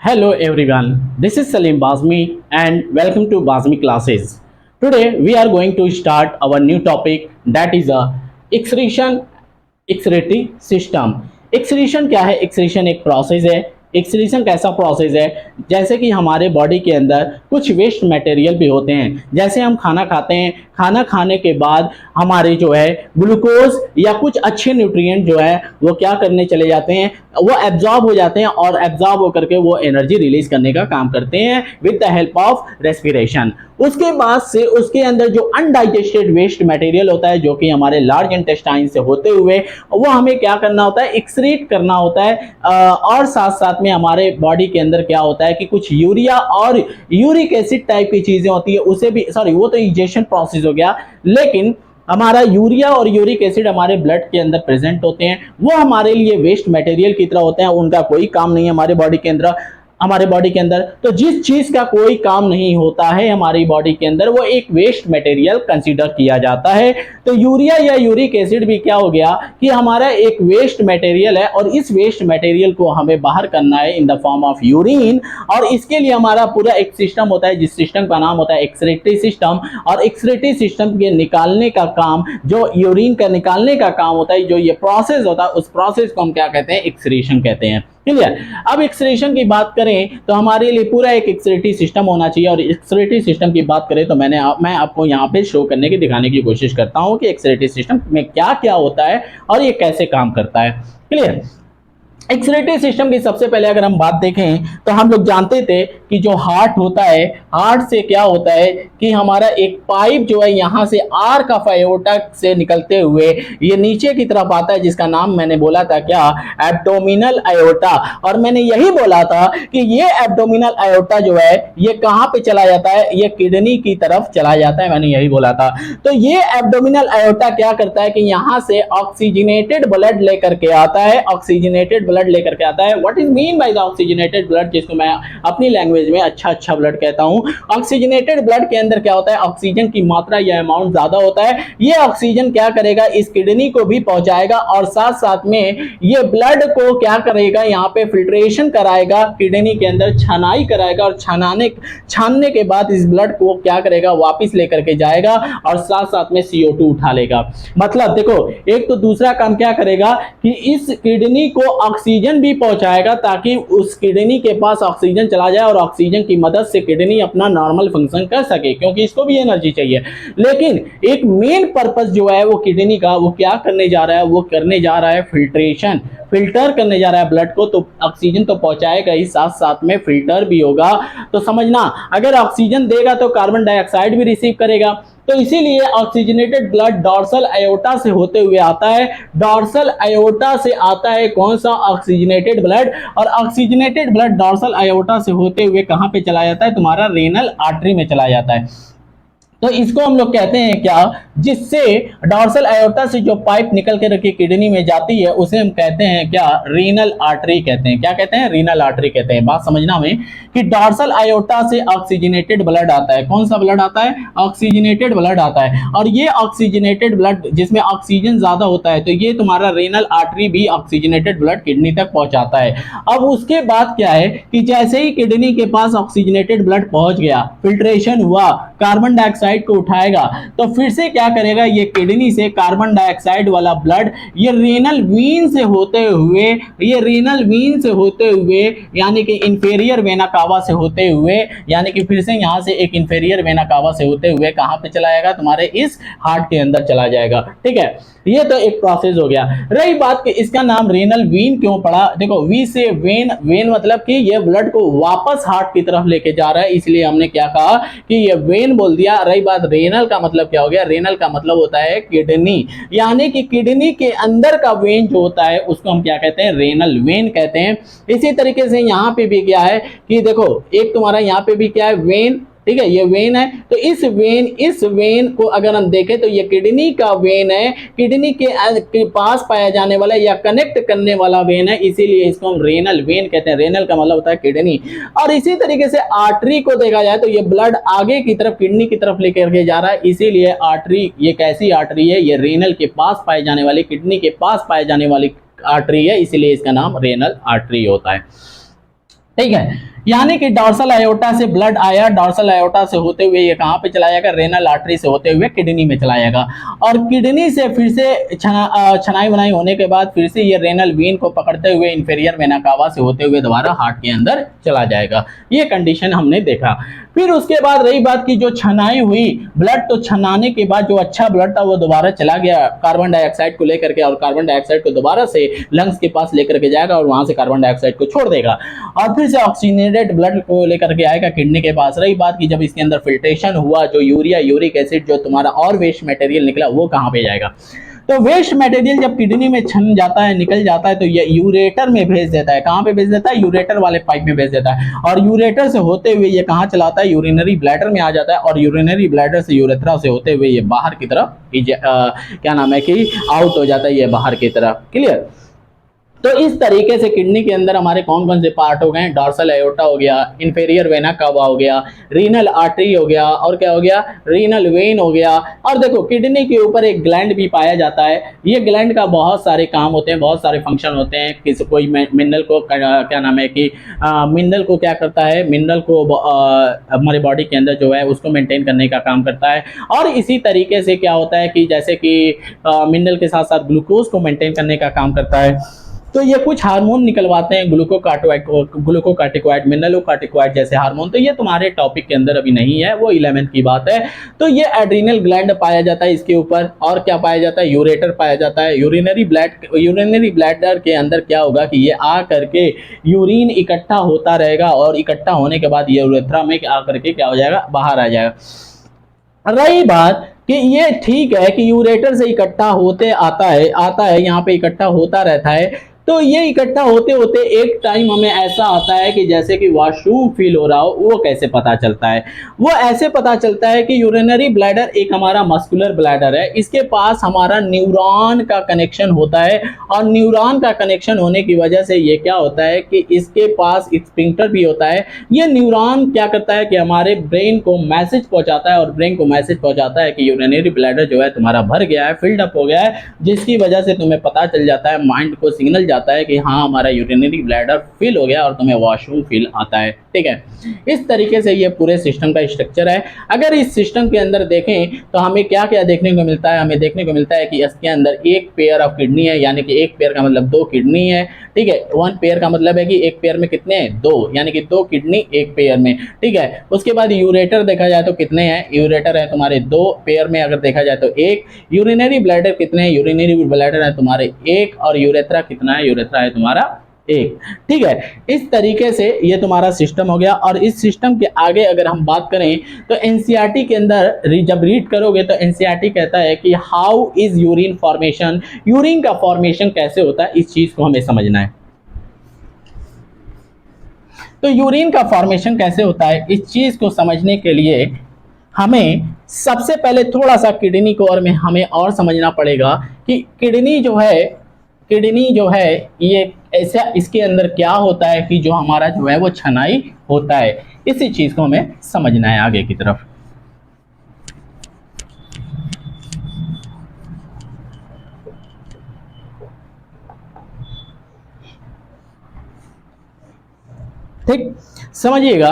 Hello everyone, this is Salim Bazmi and welcome to Bazmi classes. Today we are going to start our new topic that is a excretion excretory system. Excretion क्या है? Excretion एक process है। Excretion कैसा process है? जैसे कि हमारे body के अंदर कुछ वेस्ट मटेरियल भी होते हैं। जैसे हम खाना खाते हैं, खाना खाने के बाद हमारे जो है ग्लूकोज या कुछ अच्छे न्यूट्रिएंट जो है वो क्या करने चले जाते हैं, वो एब्जॉर्ब हो जाते हैं और एब्जॉर्ब होकर के वो एनर्जी रिलीज करने का काम करते हैं with the help of respiration. उसके बाद से उसके अंदर जो अनडाइजेस्टेड वेस्ट मटेरियल होता है जो कि हमारे लार्ज इंटेस्टाइन से होते हुए वो हमें क्या करना होता है, एक्सक्रीट करना होता है। और साथ साथ में हमारे बॉडी के अंदर क्या होता है कि कुछ यूरिया और यूरिक एसिड टाइप की चीजें होती है, उसे भी सॉरी वो तो इंजेक्शन प्रोसेस हो गया, लेकिन हमारा यूरिया और यूरिक एसिड हमारे ब्लड के अंदर प्रेजेंट होते हैं, वो हमारे लिए वेस्ट मटेरियल की तरह होते हैं, उनका कोई काम नहीं है हमारे बॉडी के अंदर। तो जिस चीज का कोई काम नहीं होता है हमारी बॉडी के अंदर वो एक वेस्ट मटेरियल कंसीडर किया जाता है। तो यूरिया या यूरिक एसिड भी क्या हो गया कि हमारा एक वेस्ट मटेरियल है और इस वेस्ट मटेरियल को हमें बाहर करना है in the form of urine, और इसके लिए हमारा पूरा एक सिस्टम होता है जिस सिस्टम का नाम होता है एक्सक्रीटरी सिस्टम। और एक्सक्रीटरी सिस्टम के निकालने का काम, जो यूरिन का निकालने का काम होता है, जो ये प्रोसेस होता है, उस प्रोसेस को हम क्या कहते हैं, एक्सक्रीशन कहते हैं। क्लियर? अब एक्सक्रीशन की बात करें तो हमारे लिए पूरा एक एक्सक्रीटरी सिस्टम होना चाहिए, और एक्सक्रीटरी सिस्टम की बात करें तो मैं आपको यहाँ पे शो करने की, दिखाने की कोशिश करता हूँ कि एक्सक्रीटरी सिस्टम में क्या क्या होता है और ये कैसे काम करता है। क्लियर? एक्सक्रीटरी सिस्टम की सबसे पहले अगर हम बात देखें तो हम लोग जानते थे कि जो हार्ट होता है, हार्ट से क्या होता है कि हमारा एक पाइप जो है यहाँ से आर्क ऑफ एओर्टा से निकलते हुए ये नीचे की तरफ आता है, जिसका नाम मैंने बोला था क्या, एब्डोमिनल एओर्टा। और मैंने यही बोला था कि ये एब्डोमिनल एओर्टा जो है ये कहाँ पे चला जाता है, ये किडनी की तरफ चला जाता है, मैंने यही बोला था। तो ये एब्डोमिनल एओर्टा क्या करता है कि यहाँ से ऑक्सीजनेटेड ब्लड लेकर के आता है, ऑक्सीजनेटेड ब्लड लेकर के आता है। What is mean by the oxygenated blood, जिसको मैं अपनी लैंग्वेज में अच्छा ब्लड कहता हूं। ऑक्सीजनेटेड ब्लड के अंदर क्या होता है, ऑक्सीजन की मात्रा या अमाउंट ज्यादा होता है। ये ऑक्सीजन क्या करेगा, इस किडनी को भी पहुंचाएगा और साथ साथ में ये ब्लड को क्या करेगा, यहाँ पे फिल्ट्रेशन कराएगा, किडनी के अंदर छनाई कराएगा, और छानने के बाद इस ब्लड को क्या करेगा, वापस लेकर के जाएगा और साथ साथ में CO2 उठा लेगा। मतलब देखो, एक तो दूसरा काम क्या करेगा कि इस किडनी को ऑक्सीजन भी पहुंचाएगा ताकि उस किडनी के पास ऑक्सीजन चला जाए और ऑक्सीजन की मदद से किडनी अपना नॉर्मल फंक्शन कर सके, क्योंकि इसको भी एनर्जी चाहिए। लेकिन एक मेन पर्पस जो है वो किडनी का, वो क्या करने जा रहा है, वो करने जा रहा है फिल्ट्रेशन, फिल्टर करने जा रहा है ब्लड को। तो ऑक्सीजन तो पहुंचाएगा ही, साथ साथ में फिल्टर भी होगा। तो समझना, अगर ऑक्सीजन देगा तो कार्बन डाइऑक्साइड भी रिसीव करेगा। तो इसीलिए ऑक्सीजनेटेड ब्लड डॉर्सल एओर्टा से होते हुए आता है। डॉर्सल एओर्टा से आता है कौन सा, ऑक्सीजनेटेड ब्लड। और ऑक्सीजनेटेड ब्लड डॉर्सल एओर्टा से होते हुए कहां पे चला जाता है, तुम्हारा रेनल आर्टरी में चला जाता है। तो इसको हम लोग कहते हैं क्या, जिससे डॉर्सल एओर्टा से जो पाइप निकल के रखी किडनी में जाती है उसे हम कहते हैं क्या, रीनल आर्टरी कहते हैं। क्या कहते हैं, रीनल आर्टरी कहते हैं। बात समझना हमें कि डॉर्सल एओर्टा से ऑक्सीजनेटेड ब्लड आता है। कौन सा ब्लड आता है, ऑक्सीजनेटेड ब्लड आता है। और ये ऑक्सीजनेटेड ब्लड जिसमें ऑक्सीजन ज्यादा होता है, तो ये तुम्हारा रीनल आर्टरी भी ऑक्सीजनेटेड ब्लड किडनी तक पहुंचाता है। अब उसके बाद क्या है कि जैसे ही किडनी के पास ऑक्सीजनेटेड ब्लड पहुंच गया, फिल्ट्रेशन हुआ, कार्बन डाइऑक्साइड को उठाएगा, तो फिर से क्या करेगा, ये किडनी से कार्बन डाइऑक्साइड वाला ब्लड ये रीनल वीन से होते हुए यानी कि इंफीरियर वेना कावा से होते हुए, यानी कि फिर से यहां से एक इंफीरियर वेना कावा से होते हुए कहां पे चला जाएगा, तुम्हारे इस हार्ट के अंदर चला जाएगा। ठीक है, ये तो एक प्रोसेस हो गया। रही बात कि इसका नाम रेनल वीन क्यों पड़ा, देखो वी से वेन मतलब कि ये ब्लड को वापस हार्ट की तरफ लेके जा रहा है, इसलिए हमने क्या कहा कि ये वेन बोल दिया। रही बात रेनल का मतलब क्या हो गया, रेनल का मतलब होता है किडनी, यानी कि किडनी के अंदर का वेन जो होता है उसको हम क्या कहते हैं, रेनल वेन कहते हैं। इसी तरीके से यहाँ पे भी क्या है कि देखो, एक तुम्हारा यहाँ पे भी क्या है, वेन, ठीक है, ये वेन है। तो इस वेन को अगर हम देखें तो ये किडनी का वेन है, किडनी के पास पाया जाने वाला या कनेक्ट करने वाला वेन है, इसीलिए इसको हम रेनल वेन कहते हैं। रेनल का मतलब होता है किडनी। और इसी तरीके से आर्टरी को देखा जाए तो ये ब्लड आगे की तरफ किडनी की तरफ लेकर के जा रहा है, इसीलिए आर्टरी, ये कैसी आर्टरी है, ये रेनल के पास पाए जाने वाली, किडनी के पास पाए जाने वाली आर्टरी है, इसीलिए इसका नाम रेनल आर्टरी होता है। ठीक है। यानी कि डॉर्सल आयोटा से ब्लड आया, डॉर्सल आयोटा से होते हुए ये कहाँ पे चला जाएगा, रेनल आर्टरी से होते हुए किडनी में चला जाएगा, और किडनी से फिर से छनाई बनाई होने के बाद फिर से ये रेनल वेन को पकड़ते हुए इंफीरियर वेना कावा से होते हुए दोबारा हार्ट के अंदर चला जाएगा। ये कंडीशन हमने देखा। फिर उसके बाद रही बात की जो छनाई हुई ब्लड, तो छनाने के बाद जो अच्छा ब्लड था वो दोबारा चला गया कार्बन डाइऑक्साइड को लेकर के, और कार्बन डाइऑक्साइड को दोबारा से लंग्स के पास लेकर के जाएगा और वहां से कार्बन डाइऑक्साइड को छोड़ देगा, और फिर से ऑक्सीजनेटेड ब्लड को लेकर के आएगा किडनी के पास। रही बात की जब इसके अंदर फिल्ट्रेशन हुआ, जो यूरिया, यूरिक एसिड जो तुम्हारा और वेस्ट मटेरियल निकला वो कहाँ पे जाएगा, तो वेस्ट मटेरियल जब किडनी में छन जाता है, निकल जाता है, तो ये यूरेटर में भेज देता है। कहाँ पे भेज देता है, यूरेटर वाले पाइप में भेज देता है, और यूरेटर से होते हुए ये कहाँ चलाता है, यूरिनरी ब्लैडर में आ जाता है, और यूरिनरी ब्लैडर से यूरेथ्रा से होते हुए ये बाहर की तरफ क्या नाम है कि आउट हो जाता है, ये बाहर की तरफ। क्लियर। तो इस तरीके से किडनी के अंदर हमारे कौन कौन से पार्ट हो गए, डॉर्सल एओर्टा हो गया, इंफीरियर वेना कावा हो गया, रीनल आर्टरी हो गया, और क्या हो गया, रीनल वेन हो गया। और देखो किडनी के ऊपर एक ग्लैंड भी पाया जाता है। ये ग्लैंड का बहुत सारे काम होते हैं, बहुत सारे फंक्शन होते हैं। किसी कोई मिनरल को क्या नाम है कि मिनरल को क्या करता है, मिनरल को हमारे बॉडी के अंदर जो है उसको मेंटेन करने का काम करता है। और इसी तरीके से क्या होता है कि जैसे कि मिनरल के साथ साथ ग्लूकोज को मेंटेन करने का काम करता है। तो ये कुछ हार्मोन निकलवाते हैं, ग्लूकोकार्टिकॉइड, मिनरलोकार्टिकॉइड जैसे हार्मोन। तो ये तुम्हारे टॉपिक के अंदर अभी नहीं है, वो 11th की बात है। तो ये एड्रीनल ग्लैंड पाया जाता है इसके ऊपर, और क्या पाया जाता है, यूरेटर पाया जाता है। यूरिनरी ब्लैडर के अंदर क्या होगा कि ये आ करके यूरिन इकट्ठा होता रहेगा, और इकट्ठा होने के बाद ये यूरेथ्रा में आ करके क्या हो जाएगा, बाहर आ जाएगा। रही बात कि ये ठीक है कि यूरेटर से इकट्ठा होते आता है यहाँ पे इकट्ठा होता रहता है। तो ये इकट्ठा होते होते एक टाइम हमें ऐसा आता है कि जैसे कि वॉशरूम फील हो रहा हो। वो कैसे पता चलता है, वो ऐसे पता चलता है कि यूरिनरी ब्लैडर एक हमारा मस्कुलर ब्लैडर है, इसके पास हमारा न्यूरॉन का कनेक्शन होता है, और न्यूरॉन का कनेक्शन होने की वजह से ये क्या होता है कि इसके पास स्फिंक्टर भी होता है। ये न्यूरॉन क्या करता है कि हमारे ब्रेन को मैसेज पहुंचाता है, और ब्रेन को मैसेज पहुंचाता है कि यूरिनरी ब्लैडर जो है तुम्हारा भर गया है, फिल्ड अप हो गया है, जिसकी वजह से तुम्हें पता चल जाता है, माइंड को सिग्नल जाता है कि हाँ हमारा यूरिनरी ब्लैडर फिल हो गया और तुम्हें वॉशरूम फील आता है। ठीक है, इस तरीके से ये पूरे सिस्टम का स्ट्रक्चर है। अगर इस सिस्टम के अंदर देखें तो हमें क्या क्या देखने को मिलता है, हमें देखने को मिलता है कि इसके अंदर एक पेयर ऑफ किडनी है, यानी कि एक पेयर का मतलब 2 किडनी है। ठीक है, 1 पेयर का मतलब है कि एक पेयर में कितने हैं, 2, यानी कि 2 किडनी एक पेयर में। ठीक है, उसके बाद यूरेटर देखा जाए तो कितने हैं, यूरेटर है तुम्हारे 2 पेयर में, अगर देखा जाए तो 1। यूरिनरी ब्लैडर कितने हैं, यूरिनरी ब्लैडर है तुम्हारे 1, और यूरेथ्रा कितना है, यूरेथ्रा है तुम्हारा 1। ठीक है, इस तरीके से ये तुम्हारा सिस्टम हो गया। और इस सिस्टम के आगे अगर हम बात करें तो एनसीईआरटी के अंदर जब रीड करोगे तो एनसीईआरटी कहता है कि how is urine formation, urine का फॉर्मेशन कैसे होता है, इस चीज को हमें समझना है। तो यूरिन का फॉर्मेशन कैसे होता है, इस चीज को समझने के लिए हमें सबसे पहले थोड़ा सा किडनी को और में हमें और समझना पड़ेगा कि किडनी जो है ये ऐसा, इसके अंदर क्या होता है कि जो हमारा जो है वो छनाई होता है। इसी चीज को हमें समझना है आगे की तरफ। ठीक, समझिएगा।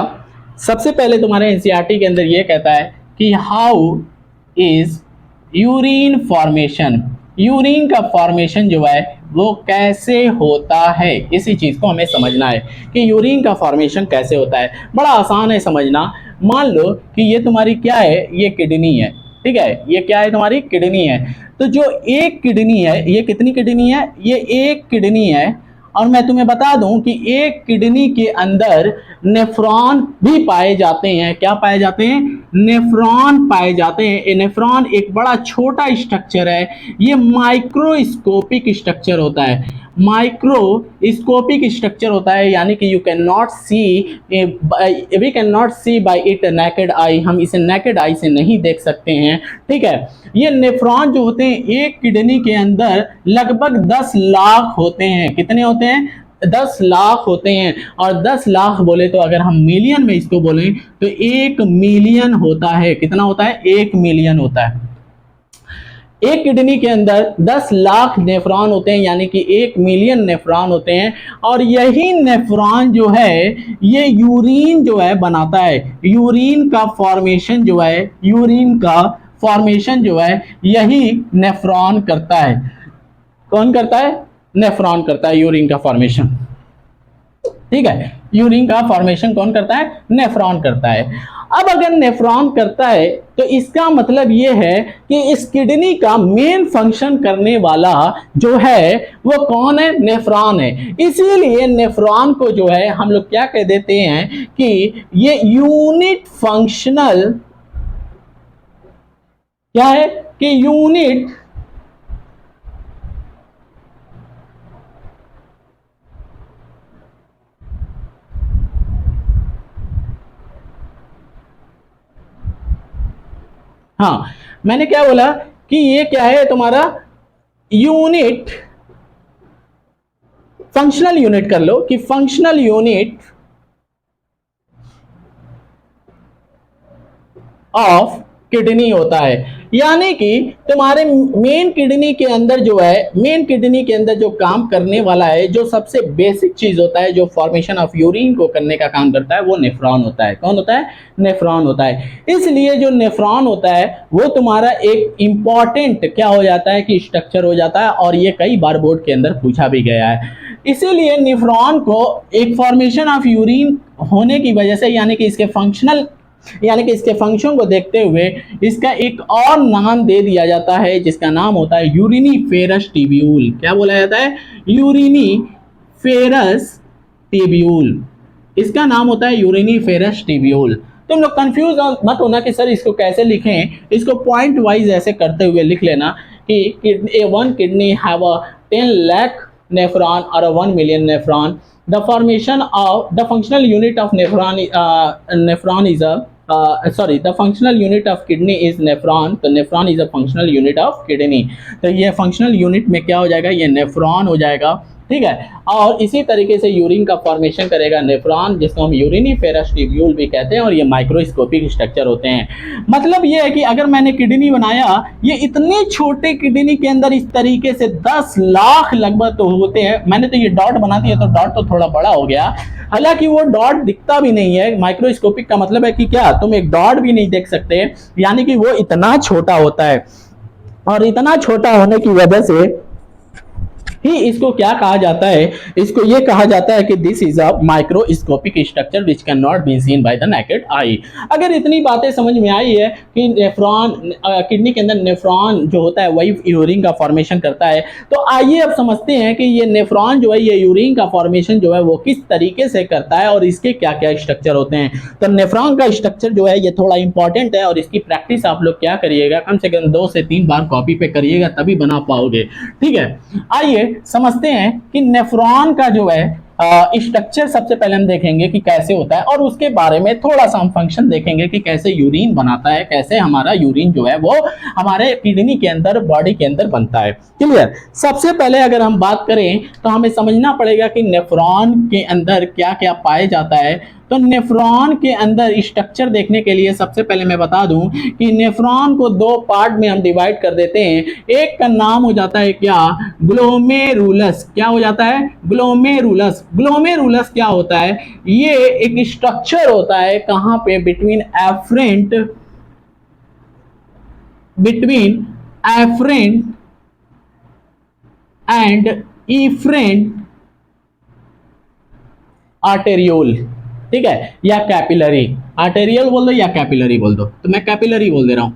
सबसे पहले तुम्हारे एनसीईआरटी के अंदर ये कहता है कि how is urine formation, urine का फॉर्मेशन जो है वो कैसे होता है, इसी चीज को हमें समझना है कि यूरिन का फॉर्मेशन कैसे होता है। बड़ा आसान है समझना। मान लो कि ये तुम्हारी क्या है, ये किडनी है। ठीक है, ये क्या है, तुम्हारी किडनी है। तो जो एक किडनी है, ये कितनी किडनी है, ये एक किडनी है। और मैं तुम्हें बता दूं कि एक किडनी के अंदर नेफ्रॉन भी पाए जाते हैं। क्या पाए जाते हैं, नेफ्रॉन पाए जाते हैं। नेफ्रॉन एक बड़ा छोटा स्ट्रक्चर है, ये माइक्रोस्कोपिक स्ट्रक्चर होता है, माइक्रोस्कोपिक स्ट्रक्चर होता है, यानी कि you can not see, we can not see by it naked eye, हम इसे नेकेड आई से नहीं देख सकते हैं। ठीक है, ये नेफ्रॉन जो होते हैं एक किडनी के अंदर लगभग 10 लाख होते हैं। कितने होते हैं, 10 लाख होते हैं। और 10 लाख बोले तो अगर हम मिलियन में इसको बोलें तो 1 मिलियन होता है। कितना होता है, 1 मिलियन होता है। एक किडनी के अंदर 10 लाख नेफ्रॉन होते हैं, यानी कि 1 मिलियन नेफ्रॉन होते हैं। और यही नेफ्रॉन जो है ये यूरिन जो है बनाता है। यूरिन का फॉर्मेशन जो है, यूरिन का फॉर्मेशन जो है यही नेफ्रॉन करता है। कौन करता है? नेफ्रॉन करता है यूरिन का फॉर्मेशन। ठीक है, यूरिन का फॉर्मेशन कौन करता है? नेफ्रॉन करता है। अब अगर नेफ्रॉन करता है तो इसका मतलब ये है कि इस किडनी का मेन फंक्शन करने वाला जो है वो कौन है? नेफ्रॉन है। इसीलिए नेफ्रॉन को जो है हम लोग क्या कह देते हैं कि ये यूनिट फंक्शनल, क्या है कि यूनिट हाँ, मैंने क्या बोला कि ये क्या है तुम्हारा? यूनिट, फंक्शनल यूनिट कर लो कि फंक्शनल यूनिट ऑफ किडनी होता है। यानी कि तुम्हारे मेन किडनी के अंदर जो है, मेन किडनी के अंदर जो काम करने वाला है, जो सबसे बेसिक चीज होता है, जो फॉर्मेशन ऑफ यूरिन को करने का काम करता है, वो नेफ्रॉन होता है। कौन होता है? नेफ्रॉन होता है। इसलिए जो नेफ्रॉन होता है वो तुम्हारा एक इंपॉर्टेंट क्या हो जाता है कि स्ट्रक्चर हो जाता है, और ये कई बार बोर्ड के अंदर पूछा भी गया है। इसीलिए नेफ्रॉन को एक फॉर्मेशन ऑफ यूरिन होने की वजह से, यानी कि इसके फंक्शनल, यानी कि इसके फंक्शन को देखते हुए इसका एक और नाम दे दिया जाता है, जिसका नाम होता है यूरिनीफेरस ट्यूब्यूल। क्या बोला जाता है? Uriniferous tubule. इसका नाम होता है यूरिनीफेरस ट्यूब्यूल। तुम लोग कंफ्यूज मत होना कि सर इसको कैसे लिखें, इसको पॉइंट वाइज ऐसे करते हुए लिख लेना कि one kidney have a 10 lakh nephron or a 1 million nephron. The formation of the functional unit of nephron is a the functional unit of kidney is nephron. तो nephron is a functional unit of kidney. तो ये functional unit में क्या हो जाएगा? ये nephron हो जाएगा। ठीक है, और इसी तरीके से यूरिन का फॉर्मेशन करेगा नेफ्रॉन, जिसको हम यूरिनीफेरस ट्यूब्यूल भी कहते हैं, और ये माइक्रोस्कोपिक स्ट्रक्चर होते हैं। मतलब ये है कि अगर मैंने किडनी बनाया, ये इतने छोटे किडनी के अंदर इस तरीके से 10 लाख लगभग तो होते हैं। मैंने तो ये डॉट बना दिया, तो डॉट तो थोड़ा बड़ा हो गया, हालांकि वो डॉट दिखता भी नहीं है। माइक्रोस्कोपिक का मतलब है कि क्या तुम एक डॉट भी नहीं देख सकते, यानी कि वो इतना छोटा होता है। और इतना छोटा होने की वजह से ही इसको क्या कहा जाता है? इसको ये कहा जाता है कि this is a microscopic structure which can not be seen by the naked eye. अगर इतनी बातें समझ में आई है कि नेफ्रॉन, किडनी के अंदर नेफ्रॉन जो होता है वही यूरिन का फॉर्मेशन करता है, तो आइए अब समझते हैं कि ये नेफ्रॉन जो है, ये यूरिन का फॉर्मेशन जो है वो किस तरीके से करता है और इसके क्या क्या स्ट्रक्चर होते हैं। तो नेफ्रॉन का स्ट्रक्चर जो है ये थोड़ा इंपॉर्टेंट है, और इसकी प्रैक्टिस आप लोग क्या करिएगा, कम से कम 2 से 3 बार कॉपी पे करिएगा, तभी बना पाओगे। ठीक है, आइए समझते हैं कि नेफ्रॉन का जो है स्ट्रक्चर सबसे पहले हम देखेंगे कि कैसे होता है, और उसके बारे में थोड़ा सा हम फंक्शन देखेंगे कि कैसे यूरिन बनाता है, कैसे हमारा यूरिन जो है वो हमारे किडनी के अंदर, बॉडी के अंदर बनता है। क्लियर? सबसे पहले अगर हम बात करें तो हमें समझना पड़ेगा कि नेफ्रॉन के अंदर क्या क्या पाया जाता है। तो नेफ्रॉन के अंदर स्ट्रक्चर देखने के लिए सबसे पहले मैं बता दूं कि नेफ्रॉन को 2 पार्ट में हम डिवाइड कर देते हैं। एक का नाम हो जाता है क्या? ग्लोमेरुलस। क्या हो जाता है? ग्लोमेरुलस। ग्लोमेरुलस क्या होता है? ये एक स्ट्रक्चर होता है कहां पे? Between afferent and efferent arteriole. ठीक है, या कैपिलरी। आर्टेरियल बोल दो या कैपिलरी बोल दो, तो मैं कैपिलरी बोल दे रहा हूं।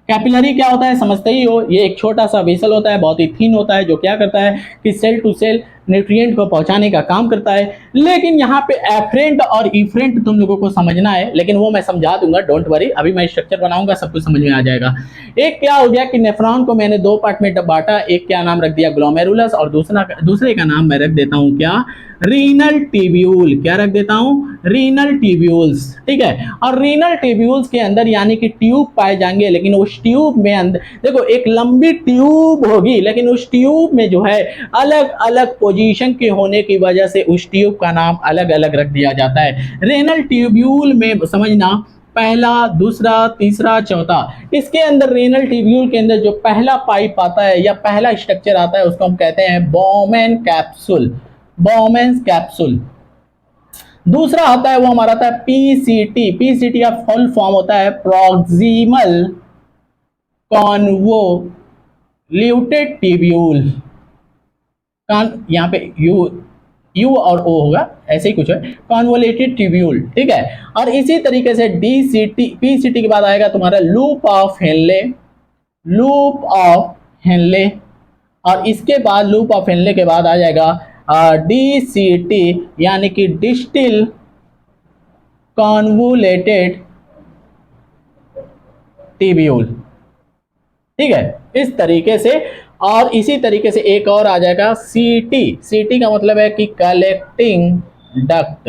कैपिलरी क्या होता है समझते ही हो? ये एक छोटा सा वेसल होता है, बहुत ही थिन होता है, जो क्या करता है कि सेल टू सेल न्यूट्रिएंट को पहुंचाने का काम करता है। लेकिन यहाँ पे एफरेंट और इफरेंट तुम लोगों को समझना है, लेकिन वो मैं समझा दूंगा, डोंट वरी। अभी मैं स्ट्रक्चर बनाऊंगा, सब कुछ समझ में आ जाएगा। एक क्या हो गया कि नेफ्रॉन को मैंने 2 पार्ट में बांटा। एक क्या नाम रख दिया? ग्लोमेरुलस, और दूसरे का नाम मैं रख देता हूं क्या? Renal tubule. क्या रख देता हूं? Renal tubules. ठीक है, और रीनल ट्यूब्यूल्स के अंदर यानी कि ट्यूब पाए जाएंगे, लेकिन उस ट्यूब में अंदर देखो एक लंबी ट्यूब होगी, लेकिन उस ट्यूब में जो है अलग अलग पोजीशन के होने की वजह से उस ट्यूब का नाम अलग अलग रख दिया जाता है। रीनल ट्यूब्यूल में समझना पहला, दूसरा, तीसरा, चौथा। इसके अंदर रेनल ट्यूब्यूल के अंदर जो पहला पाइप आता है या पहला स्ट्रक्चर आता है उसको हम कहते हैं बॉमेन कैप्सूल, बॉमेन कैप्सूल। दूसरा आता है वो हमारा आता है पीसीटी, पीसीटी का फुल फॉर्म होता है प्रॉक्सिमल कॉन्वोल्यूटेड ट्यूब्यूल। यहाँ पे यू और ओ होगा, ऐसे ही कुछ है, कॉन्वोलेटेड ट्यूब्यूल, ठीक है। और इसी तरीके से डीसीटी, पीसीटी के बाद आएगा तुम्हारा loop of Henle, loop of Henle. और इसके बाद लूप ऑफ हेनले के बाद आ जाएगा डीसीटी यानी कि डिस्टिल कॉन्वोलेटेड ट्यूब्यूल, ठीक है, इस तरीके से। और इसी तरीके से एक और आ जाएगा सीटी, सीटी का मतलब है कि कलेक्टिंग डक्ट,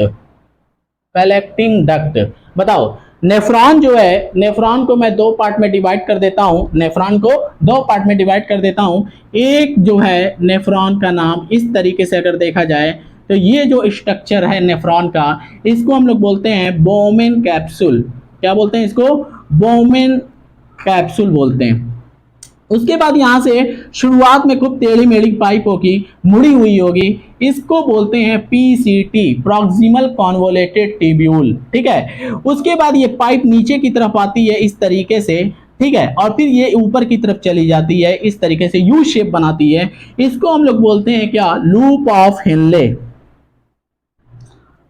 कलेक्टिंग डक्ट। बताओ नेफ्रॉन जो है, नेफ्रॉन को मैं दो पार्ट में डिवाइड कर देता हूं, नेफ्रॉन को दो पार्ट में डिवाइड कर देता हूं। एक जो है नेफ्रॉन का नाम इस तरीके से अगर देखा जाए तो ये जो स्ट्रक्चर है नेफ्रॉन का, इसको हम लोग बोलते हैं बोमेन कैप्सूल। क्या बोलते हैं इसको? बोमेन कैप्सूल बोलते हैं। उसके बाद यहां से शुरुआत में खूब टेढ़ी मेढ़ी पाइप होगी, मुड़ी हुई होगी, इसको बोलते हैं पीसीटी, प्रॉक्सिमल कॉन्वोलेटेड ट्यूब्यूल, ठीक है। उसके बाद ये पाइप नीचे की तरफ आती है इस तरीके से, ठीक है, और फिर ये ऊपर की तरफ चली जाती है इस तरीके से, यू शेप बनाती है। इसको हम लोग बोलते हैं क्या? Loop of Henle,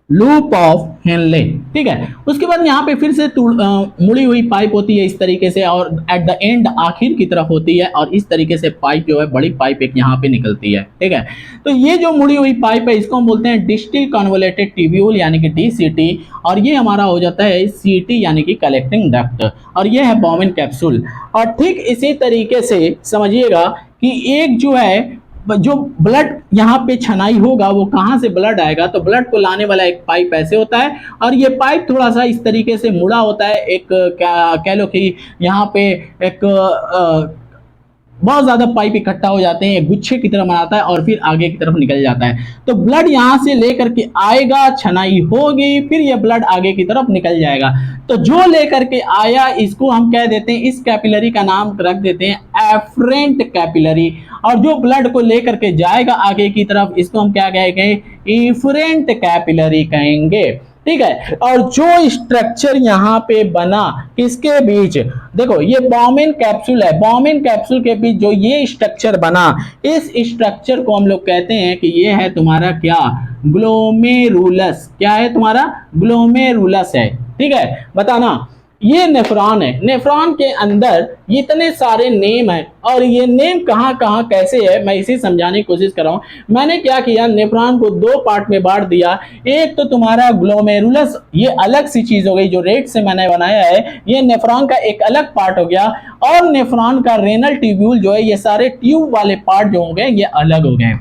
loop of Henle, ठीक है। उसके बाद यहाँ पे फिर से मुड़ी हुई पाइप होती है इस तरीके से, और एट द एंड आखिर की तरफ होती है, और इस तरीके से पाइप जो है, बड़ी पाइप एक यहाँ पे निकलती है, ठीक है। तो ये जो मुड़ी हुई पाइप है इसको हम बोलते हैं डिस्टिल कॉन्वोलेटेड ट्यूब्यूल यानी कि डीसीटी, और ये हमारा हो जाता है सीटी यानी कि कलेक्टिंग डक्ट, और ये है बोमेन कैप्सूल। और ठीक इसी तरीके से समझिएगा कि एक जो है जो ब्लड यहाँ पे छनाई होगा, वो कहाँ से ब्लड आएगा? तो ब्लड को लाने वाला एक पाइप ऐसे होता है, और ये पाइप थोड़ा सा इस तरीके से मुड़ा होता है, एक कह लो कि यहाँ पे एक बहुत ज्यादा पाइप इकट्ठा हो जाते हैं, गुच्छे की तरह बनाता है और फिर आगे की तरफ निकल जाता है। तो ब्लड यहां से लेकर के आएगा, छनाई होगी, फिर ये ब्लड आगे की तरफ निकल जाएगा। तो जो लेकर के आया इसको हम कह देते हैं, इस कैपिलरी का नाम रख देते हैं एफरेंट कैपिलरी, और जो ब्लड को लेकर के जाएगा आगे की तरफ इसको हम क्या कहेंगे? इफरेंट कैपिलरी कहेंगे, ठीक है। और जो स्ट्रक्चर यहाँ पे बना किसके बीच, देखो ये बोमेन कैप्सूल है, बोमेन कैप्सूल के बीच जो ये स्ट्रक्चर बना, इस स्ट्रक्चर को हम लोग कहते हैं कि ये है तुम्हारा क्या? ग्लोमेरुलस। क्या है तुम्हारा? ग्लोमेरुलस है, ठीक है। बताना, ये नेफ्रॉन है, नेफ्रॉन के अंदर इतने सारे नेम है, और ये नेम कहाँ कहाँ कैसे है मैं इसी समझाने की कोशिश कर रहा हूं। मैंने क्या किया, नेफ्रॉन को दो पार्ट में बांट दिया। एक तो तुम्हारा ग्लोमेरुलस, ये अलग सी चीज हो गई, जो रेड से मैंने बनाया है, ये नेफ्रॉन का एक अलग पार्ट हो गया। और नेफ्रॉन का रेनल ट्यूब्यूल जो है, ये सारे ट्यूब वाले पार्ट जो हो गए ये अलग हो गए।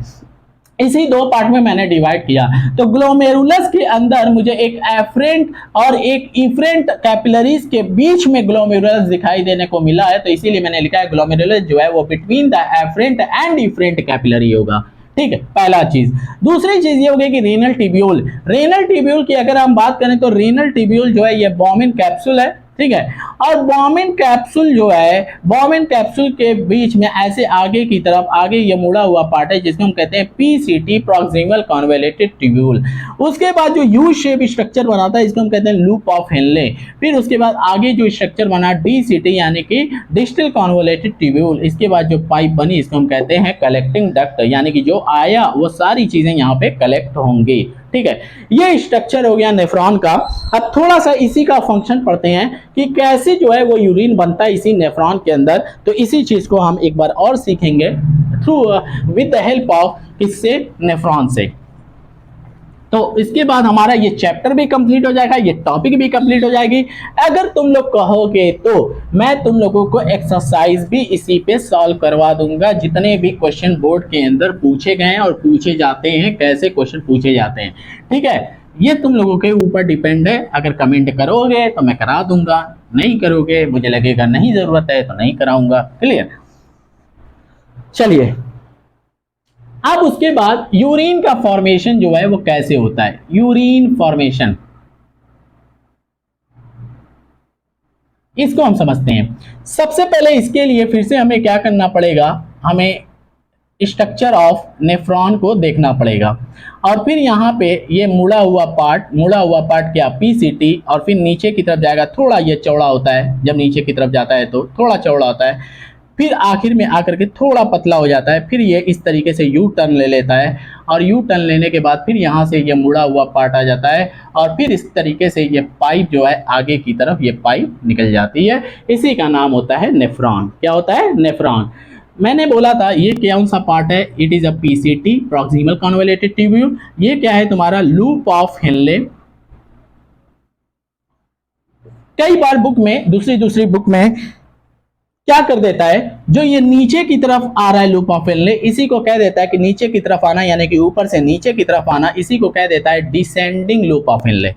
इसी दो पार्ट में मैंने डिवाइड किया। तो ग्लोमेरुलस के अंदर मुझे एक एफरेंट और एक इफरेंट कैपिलरीज के बीच में ग्लोमेरुलस दिखाई देने को मिला है, तो इसीलिए मैंने लिखा है ग्लोमेरुलस जो है वो between the afferent and efferent capillary होगा, ठीक है, पहला चीज। दूसरी चीज ये हो गई कि रेनल ट्यूब्यूल, रेनल ट्यूब्यूल की अगर हम बात करें तो रेनल ट्यूब्यूल जो है ये बोमेन कैप्सूल है, ठीक है। और बोमेन कैप्सूल जो है, बोमेन कैप्सूल के बीच में ऐसे आगे की तरफ, आगे ये मुड़ा हुआ पार्ट है जिसको हम कहते हैं पीसीटी, प्रॉक्सिमल कॉन्वोलेटेड ट्यूब्यूल। उसके बाद जो यू शेप स्ट्रक्चर बनाता है इसको हम कहते हैं लूप ऑफ हेनले। फिर उसके बाद आगे जो स्ट्रक्चर बना डीसीटी यानी कि डिस्टल कॉन्वोलेटेड ट्यूब्यूल। इसके बाद जो पाइप बनी इसको हम कहते हैं कलेक्टिंग डक्ट, यानी कि जो आया वो सारी चीजें यहाँ पे कलेक्ट होंगी, ठीक है। ये स्ट्रक्चर हो गया नेफ्रॉन का। अब थोड़ा सा इसी का फंक्शन पढ़ते हैं कि कैसे जो है वो यूरिन बनता है इसी नेफ्रॉन के अंदर। तो इसी चीज को हम एक बार और सीखेंगे through with the help of किससे? नेफ्रॉन से। तो इसके बाद हमारा ये चैप्टर भी कंप्लीट हो जाएगा, ये टॉपिक भी कंप्लीट हो जाएगी। अगर तुम लोग कहोगे तो मैं तुम लोगों को एक्सरसाइज भी इसी पे सॉल्व करवा दूंगा, जितने भी क्वेश्चन बोर्ड के अंदर पूछे गए हैं और पूछे जाते हैं, कैसे क्वेश्चन पूछे जाते हैं, ठीक है। ये तुम लोगों के ऊपर डिपेंड है। अगर कमेंट करोगे तो मैं करा दूंगा, नहीं करोगे, मुझे लगेगा नहीं जरूरत है तो नहीं कराऊंगा, क्लियर। चलिए, अब उसके बाद यूरिन का फॉर्मेशन जो है वो कैसे होता है? यूरिन फॉर्मेशन, इसको हम समझते हैं। सबसे पहले इसके लिए फिर से हमें क्या करना पड़ेगा, हमें स्ट्रक्चर ऑफ नेफ्रॉन को देखना पड़ेगा। और फिर यहाँ पे ये मुड़ा हुआ पार्ट क्या, पीसीटी, और फिर नीचे की तरफ जाएगा, थोड़ा ये चौड़ा होता है, जब नीचे की तरफ जाता है तो थोड़ा चौड़ा होता है, फिर आखिर में आकर के थोड़ा पतला हो जाता है, फिर ये इस तरीके से यू टर्न ले लेता है, और यू टर्न लेने के बाद फिर यहाँ से ये मुड़ा हुआ पार्ट आ जाता है, और फिर इस तरीके से ये पाइप जो है आगे की तरफ ये पाइप निकल जाती है। इसी का नाम होता है नेफ्रॉन। क्या होता है, नेफ्रॉन। मैंने बोला था ये कौन सा पार्ट है, it is a PCT, proximal convoluted tubule. ये क्या है, तुम्हारा लूप ऑफ हेनले। कई बार बुक में, दूसरी बुक में क्या कर देता है, जो ये नीचे की तरफ आ रहा है लूप ऑफ हेनले, इसी को कह देता है कि नीचे की तरफ आना, यानी कि ऊपर से नीचे की तरफ आना, इसी को कह देता है डिसेंडिंग लूप ऑफ हेनले।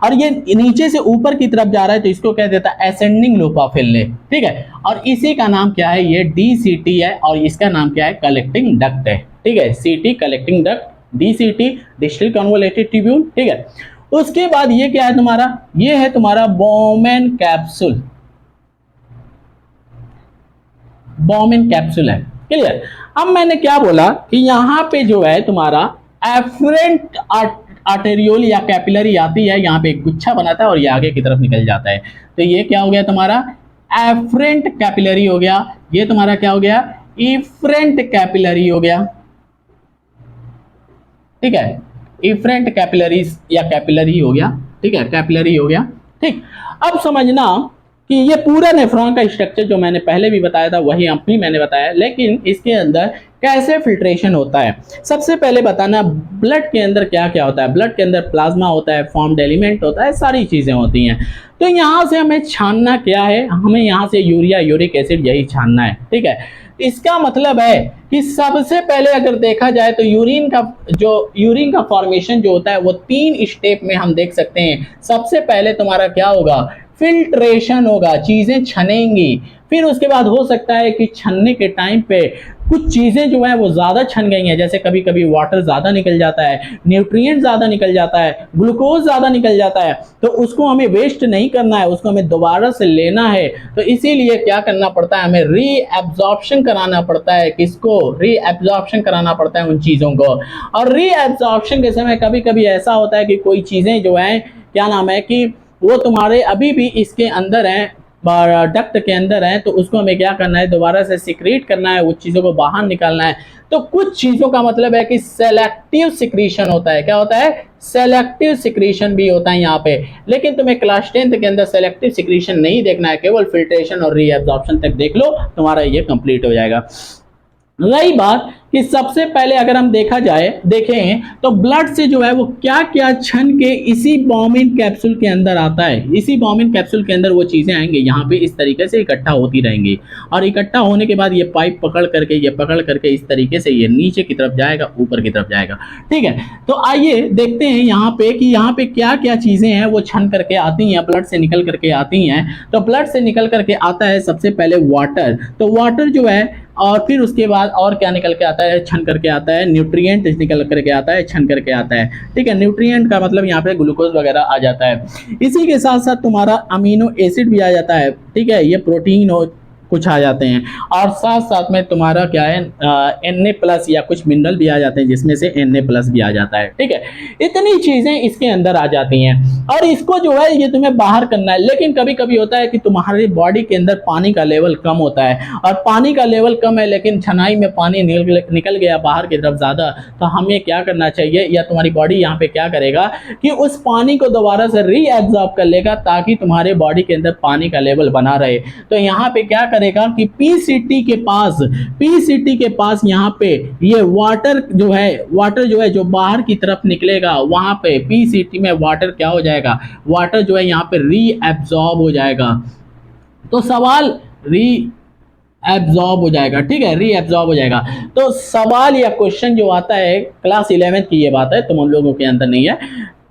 और ये नीचे से ऊपर की तरफ जा रहा है तो इसको कह देता है असेंडिंग लूप ऑफ हेनले। ठीक है, और इसी का नाम क्या है, ये डीसीटी है, और इसका नाम क्या है, कलेक्टिंग डक्ट है। ठीक है, सीटी collecting duct, DCT distal convoluted tubule. ठीक है, उसके बाद ये क्या है तुम्हारा, ये है तुम्हारा बॉमेन कैप्सूल। बॉमेन कैप्सूल है, क्लियर। अब मैंने क्या बोला कि यहाँ पे जो है तुम्हारा एफरेंट आर्टेरियोल या कैपिलरी आती है, यहाँ पे एक गुच्छा बनाता है और ये आगे की तरफ निकल जाता है। तो ये क्या हो गया तुम्हारा, एफरेंट कैपिलरी हो गया। ये तुम्हारा क्या हो गया, इफरेंट कैपिलरी हो गया। ठीक है, इफरेंट कैपिलरीज या कैपिलरी हो गया। ठीक है, कैपिलरी हो गया। ठीक, अब समझना कि ये पूरा नेफ्रॉन का स्ट्रक्चर जो मैंने पहले भी बताया था वही अब भी मैंने बताया, लेकिन इसके अंदर कैसे फिल्ट्रेशन होता है। सबसे पहले बताना ब्लड के अंदर क्या क्या होता है। ब्लड के अंदर प्लाज्मा होता है, फॉर्म्ड एलिमेंट होता है, सारी चीज़ें होती हैं। तो यहाँ से हमें छानना क्या है, हमें यहाँ से यूरिया, यूरिक एसिड, यही छानना है। ठीक है, इसका मतलब है कि सबसे पहले अगर देखा जाए तो यूरिन का फॉर्मेशन जो होता है वो 3 स्टेप में हम देख सकते हैं। सबसे पहले तुम्हारा क्या होगा, फिल्ट्रेशन होगा, चीजें छनेंगी। फिर उसके बाद हो सकता है कि छनने के टाइम पे कुछ चीजें जो है वो ज्यादा छन गई हैं, जैसे कभी कभी वाटर ज्यादा निकल जाता है, न्यूट्रिएंट ज्यादा निकल जाता है, ग्लूकोज ज्यादा निकल जाता है, तो उसको हमें वेस्ट नहीं करना है, उसको हमें दोबारा से लेना है। तो इसीलिए क्या करना पड़ता है, हमें रीएब्जॉर्प्शन कराना पड़ता है। किसको, रीएब्जॉर्प्शन कराना पड़ता है उन चीजों को। और रीएब्जॉर्प्शन के समय कभी कभी ऐसा होता है कि कोई चीजें जो है, क्या नाम है, कि वो तुम्हारे अभी भी इसके अंदर हैं, डक्ट के अंदर है, तो उसको हमें क्या करना है, दोबारा से सिक्रीट करना है, उस चीज़ों को बाहर निकालना है। तो कुछ चीज़ों का मतलब है कि सेलेक्टिव सिक्रीशन होता है। क्या होता है, सेलेक्टिव सिक्रीशन भी होता है यहाँ पे। लेकिन तुम्हें क्लास 10th के अंदर सेलेक्टिव सिक्रीशन नहीं देखना है, केवल फिल्ट्रेशन और रीएब्जॉर्प्शन तक देख लो, तुम्हारा ये कंप्लीट हो जाएगा। रही बात कि सबसे पहले अगर हम देखें तो ब्लड से जो है वो क्या क्या छन के इसी बॉमिन कैप्सूल के अंदर आता है। इसी बॉमिन कैप्सूल के अंदर वो चीज़ें आएंगी, यहाँ पे इस तरीके से इकट्ठा होती रहेंगी, और इकट्ठा होने के बाद ये पाइप पकड़ करके इस तरीके से ये नीचे की तरफ जाएगा, ऊपर की तरफ जाएगा। ठीक है, तो आइए देखते हैं यहाँ पे कि यहाँ पे क्या क्या चीज़ें हैं वो छन करके आती हैं, ब्लड से निकल करके आती हैं। तो ब्लड से निकल करके आता है सबसे पहले वाटर। तो वाटर जो है, और फिर उसके बाद और क्या निकल के आता है, छन करके आता है, न्यूट्रिएंट निकल करके आता है, छन करके आता है। ठीक है, न्यूट्रिएंट का मतलब यहाँ पे ग्लूकोज वगैरह आ जाता है। इसी के साथ साथ तुम्हारा अमीनो एसिड भी आ जाता है। ठीक है, ये प्रोटीन हो कुछ आ जाते हैं, और साथ साथ में तुम्हारा क्या है, Na+ या कुछ मिनरल भी आ जाते हैं, जिसमें से Na+ भी आ जाता है। ठीक है, इतनी चीज़ें इसके अंदर आ जाती हैं, और इसको जो है ये तुम्हें बाहर करना है। लेकिन कभी कभी होता है कि तुम्हारी बॉडी के अंदर पानी का लेवल कम होता है, और पानी का लेवल कम है लेकिन छनाई में पानी निकल गया बाहर की तरफ ज़्यादा, तो हमें क्या करना चाहिए, या तुम्हारी बॉडी यहाँ पे क्या करेगा कि उस पानी को दोबारा से रीएब्जॉर्ब कर लेगा, ताकि तुम्हारे बॉडी के अंदर पानी का लेवल बना रहे। तो यहाँ पे क्या करेगा कि पीसीटी के पास यहाँ पे ये वाटर जो है जो बाहर की तरफ निकलेगा, वहां पे पीसीटी में वाटर क्या हो जाएगा, वाटर जो है यहाँ पे रीएब्जॉर्ब हो जाएगा। तो सवाल रीएब्जॉर्ब हो जाएगा। ठीक है, रीएब्जॉर्ब हो जाएगा। तो सवाल या क्वेश्चन जो आता है, क्लास 11th की ये बात है, तुम लोगों के अंदर नहीं है,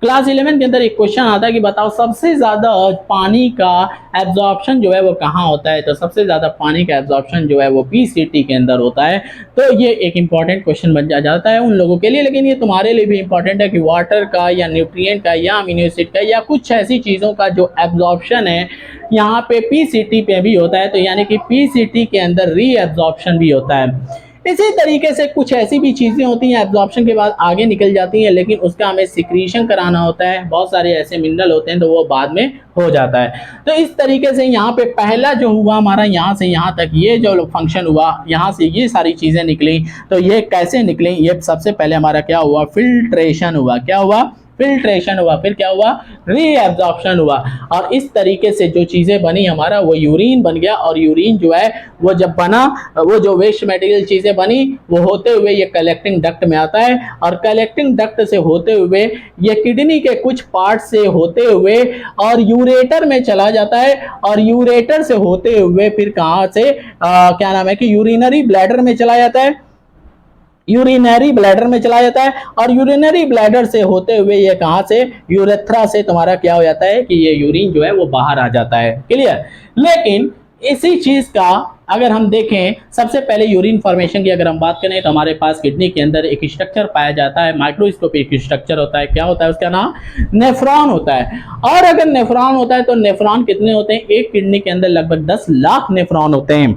क्लास 11 के अंदर एक क्वेश्चन आता है कि बताओ सबसे ज़्यादा पानी का एब्जॉर्प्शन जो है वो कहाँ होता है, तो सबसे ज़्यादा पानी का एब्जॉर्प्शन जो है वो पीसीटी के अंदर होता है। तो ये एक इंपॉर्टेंट क्वेश्चन बन जाता है उन लोगों के लिए, लेकिन ये तुम्हारे लिए भी इंपॉर्टेंट है कि वाटर का या न्यूट्रिएंट का या अमीनो एसिड का या कुछ ऐसी चीज़ों का जो एब्जॉर्प्शन है यहाँ पे पीसीटी पे भी होता है, तो यानी कि पीसीटी के अंदर रीएब्जॉर्प्शन भी होता है। इसी तरीके से कुछ ऐसी भी चीज़ें होती हैं एब्जॉर्प्शन के बाद आगे निकल जाती हैं, लेकिन उसका हमें सिक्रीशन कराना होता है। बहुत सारे ऐसे मिनरल होते हैं तो वो बाद में हो जाता है। तो इस तरीके से यहाँ पे पहला जो हुआ हमारा यहाँ से यहाँ तक ये जो फंक्शन हुआ, यहाँ से ये सारी चीज़ें निकली। तो ये कैसे निकली, ये सबसे पहले हमारा क्या हुआ, फिल्ट्रेशन हुआ। क्या हुआ, फिल्ट्रेशन हुआ। फिर क्या हुआ, रीएब्जॉर्प्शन हुआ। और इस तरीके से जो चीज़ें बनी हमारा वो यूरिन बन गया। और यूरिन जो है वो जब बना, वो जो वेस्ट मटेरियल चीज़ें बनी वो होते हुए ये कलेक्टिंग डक्ट में आता है, और कलेक्टिंग डक्ट से होते हुए ये किडनी के कुछ पार्ट से होते हुए और यूरेटर में चला जाता है, और यूरेटर से होते हुए फिर कहाँ से क्या नाम है कि यूरिनरी ब्लैडर में चला जाता है, यूरिनरी ब्लैडर में चला जाता है। और यूरिनरी ब्लैडर से होते हुए ये कहाँ से, यूरेथ्रा से तुम्हारा क्या हो जाता है कि ये यूरिन जो है वो बाहर आ जाता है। क्लियर। लेकिन इसी चीज का अगर हम देखें, सबसे पहले यूरिन फॉर्मेशन की अगर हम बात करें तो हमारे पास किडनी के अंदर एक स्ट्रक्चर पाया जाता है, माइक्रोस्कोपिक स्ट्रक्चर होता है। क्या होता है, उसका नाम नेफ्रॉन होता है। और अगर नेफ्रॉन होता है तो नेफ्रॉन कितने होते हैं, एक किडनी के अंदर लगभग 10 लाख नेफ्रॉन होते हैं।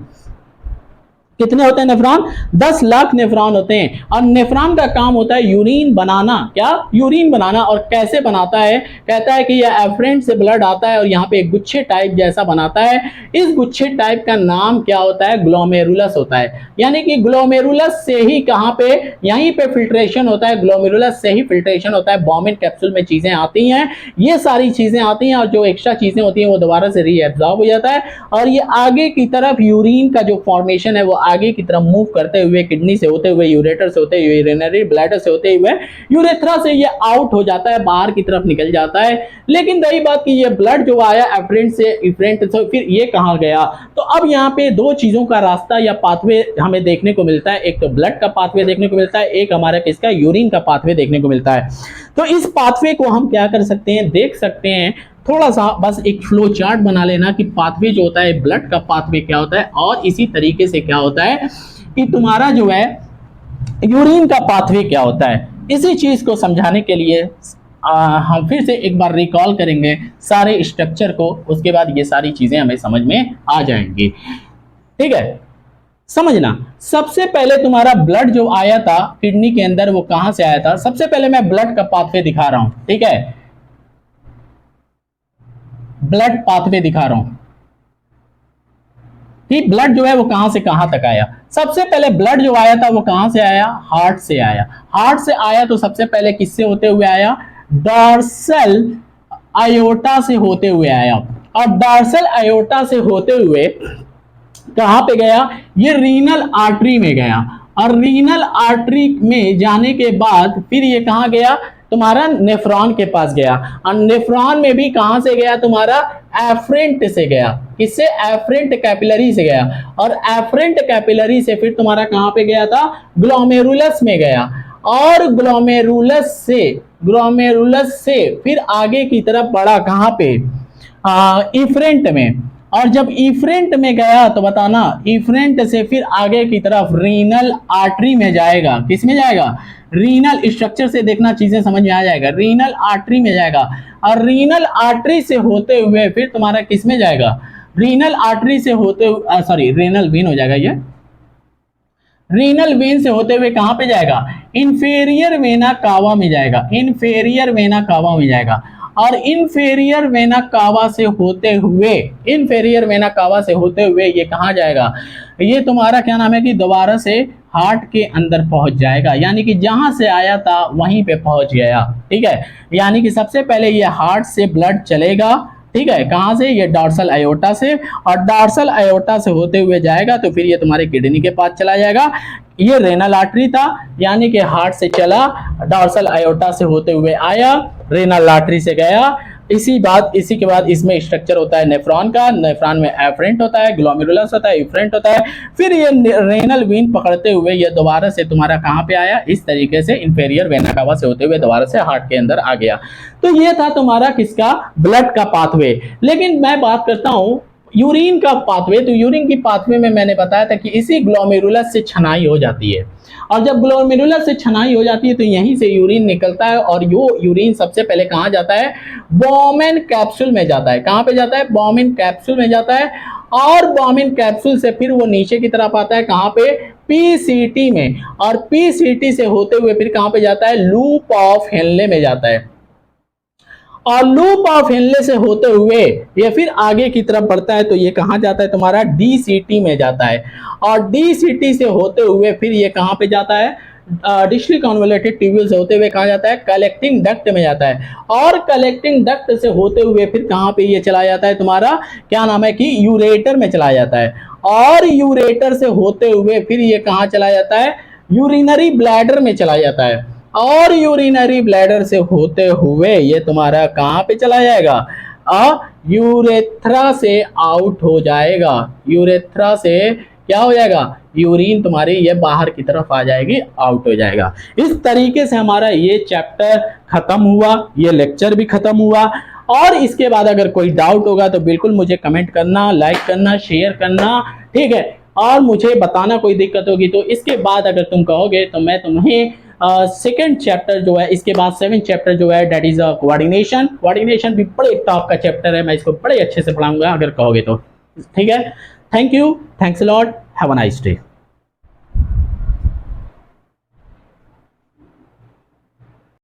कितने होते हैं नेफ्रॉन, 10 लाख नेफ्रॉन होते हैं। और नेफ्रॉन का काम होता है यूरिन बनाना। क्या, यूरिन बनाना। और कैसे बनाता है, कहता है कि यह एफरेंट से ब्लड आता है और यहाँ पे एक गुच्छे टाइप जैसा बनाता है। इस गुच्छे टाइप का नाम क्या होता है, ग्लोमेरुलस होता है। यानी कि ग्लोमेरुलस से ही कहाँ पे, यहीं पे फिल्ट्रेशन होता है, ग्लोमेरुलस से ही फिल्ट्रेशन होता है। बॉमिन कैप्सूल में चीजें आती हैं, ये सारी चीजें आती हैं, और जो एक्स्ट्रा चीजें होती हैं वो दोबारा से रीएब्जॉर्ब हो जाता है। और ये आगे की तरफ यूरिन का जो फॉर्मेशन है वो आगे की तरफ मूव करते हुए किडनी से होते हुए, यूरेटर से होते हुए, यूरिनरी ब्लैडर से होते हुए यूरेथ्रा से ये आउट हो जाता है, बाहर की तरफ निकल जाता है। लेकिन रही बात कि ये ब्लड जो आया एफरेंट से इफरेंट से, फिर ये कहाँ गया। तो अब यहाँ पे दो चीजों का रास्ता या पाथवे हमें देखने को मिलता है। एक तो ब्लड का पाथवे देखने को मिलता है, एक हमारा किसका, यूरिन का पाथवे देखने को मिलता है। तो इस पाथवे को हम क्या कर सकते हैं, देख सकते हैं। थोड़ा सा बस एक फ्लो चार्ट बना लेना कि पाथवे जो होता है, ब्लड का पाथवे क्या होता है, और इसी तरीके से क्या होता है कि तुम्हारा जो है यूरिन का पाथवे क्या होता है। इसी चीज को समझाने के लिए हम फिर से एक बार रिकॉल करेंगे सारे स्ट्रक्चर को, उसके बाद ये सारी चीजें हमें समझ में आ जाएंगी। ठीक है, समझना। सबसे पहले तुम्हारा ब्लड जो आया था किडनी के अंदर वो कहां से आया था। सबसे पहले मैं ब्लड का पाथवे दिखा रहा हूं, ठीक है, ब्लड पाथवे दिखा रहा हूं कि ब्लड जो है वो कहां से कहां तक आया। सबसे पहले ब्लड जो आया था वो कहां से आया, हार्ट से आया। हार्ट से आया तो सबसे पहले किससे होते हुए आया, डॉर्सल आयोटा से होते हुए आया। और डॉर्सल आयोटा से होते हुए कहां पे गया, ये रीनल आर्टरी में गया। और रीनल आर्टरी में जाने के बाद फिर ये कहां गया, तुम्हारा नेफ्रॉन के पास गया। और नेफ्रॉन में भी कहां से गया, तुम्हारा एफरेंट से गया। किससे, एफरेंट कैपिलरी से गया। और एफरेंट कैपिलरी से फिर तुम्हारा कहां पे गया था, ग्लोमेरुलस में गया। और ग्लोमेरुलस से फिर आगे की तरफ बढ़ा कहां पे, इफरेंट में। और जब इफरेंट में गया तो बताना, इफरेंट से फिर आगे की तरफ रीनल आर्टरी में जाएगा। किस में जाएगा, रीनल स्ट्रक्चर से देखना चीजें समझ में आ जाएगा, रीनल आर्टरी में जाएगा। और रीनल आर्टरी से होते हुए फिर तुम्हारा किस में जाएगा, रीनल आर्टरी से होते हुए सॉरी रीनल वेन हो जाएगा, ये रीनल वेन से होते हुए कहां पे जाएगा, इंफेरियर वेना कावा में जाएगा। इंफेरियर वेना कावा में जाएगा। और इंफेरियर वेना कावा से होते हुए, इंफेरियर वेना कावा से होते हुए ये कहां जाएगा, ये तुम्हारा क्या नाम है कि दोबारा से हार्ट के अंदर पहुंच जाएगा। यानी कि जहां से आया था वहीं पे पहुंच गया। ठीक है, यानी कि सबसे पहले ये हार्ट से ब्लड चलेगा, ठीक है, कहां से, ये डॉर्सल आयोटा से। और डॉर्सल आयोटा से होते हुए जाएगा तो फिर ये तुम्हारे किडनी के पास चला जाएगा। ये रेनल आर्टरी था, यानी कि हार्ट से चला, डॉर्सल आयोटा से होते हुए आया, रेनल आर्टरी से गया, इसी के बाद इसमें स्ट्रक्चर होता है नेफ्रॉन का। नेफ्रॉन में एफरेंट होता है, ग्लोमेरुलस होता है, इफरेंट होता है। फिर ये रेनल वेन पकड़ते हुए ये दोबारा से तुम्हारा कहाँ पे आया, इस तरीके से इंफेरियर वेना कावा से होते हुए दोबारा से हार्ट के अंदर आ गया। तो ये था तुम्हारा किसका, ब्लड का पाथवे। लेकिन मैं बात करता हूं यूरिन का पाथवे। तो यूरिन की पाथवे में मैंने बताया था कि इसी ग्लोमेरुलस से छनाई हो जाती है, और जब ग्लोमेरुलस से छनाई हो जाती है तो यहीं से यूरिन निकलता है, और यो यूरिन सबसे पहले कहाँ जाता है, बॉमेन कैप्सूल में जाता है। कहाँ पे जाता है, बॉमेन कैप्सूल में जाता है, और बॉमेन कैप्सूल से फिर वो नीचे की तरफ आता है, कहाँ पे, पीसीटी में, और पीसीटी से होते हुए फिर कहाँ पे जाता है, लूप ऑफ हेनले में जाता है, और लूप ऑफ हेनले से होते हुए ये फिर आगे की तरफ बढ़ता है, तो ये कहाँ जाता है तुम्हारा, डीसीटी में जाता है, और डीसीटी से होते हुए फिर ये कहाँ पे जाता है, डिस्टली कन्वोल्यूटेड ट्यूब्यूल से होते हुए कहाँ जाता है, कलेक्टिंग डक्ट में जाता है, और कलेक्टिंग डक्ट से होते हुए फिर कहाँ पे ये चला जाता है तुम्हारा, क्या नाम है कि यूरेटर में चला जाता है, और यूरेटर से होते हुए फिर ये कहाँ चला जाता है, यूरिनरी ब्लैडर में चला जाता है, और यूरिनरी ब्लैडर से होते हुए ये तुम्हारा कहाँ पे चला जाएगा, यूरेथ्रा से आउट हो जाएगा। यूरेथ्रा से क्या हो जाएगा, यूरिन तुम्हारी ये बाहर की तरफ आ जाएगी, आउट हो जाएगा। इस तरीके से हमारा ये चैप्टर खत्म हुआ, ये लेक्चर भी खत्म हुआ। और इसके बाद अगर कोई डाउट होगा तो बिल्कुल मुझे कमेंट करना, लाइक करना, शेयर करना, ठीक है, और मुझे बताना कोई दिक्कत होगी तो। इसके बाद अगर तुम कहोगे तो मैं तुम्हें सेकेंड चैप्टर जो है, इसके बाद 7th चैप्टर जो है, दैट इज कोऑर्डिनेशन। कोऑर्डिनेशन भी बड़े टॉप का चैप्टर है, मैं इसको बड़े अच्छे से पढ़ाऊंगा अगर कहोगे तो, ठीक है। Thank you, thanks a lot, have a nice day.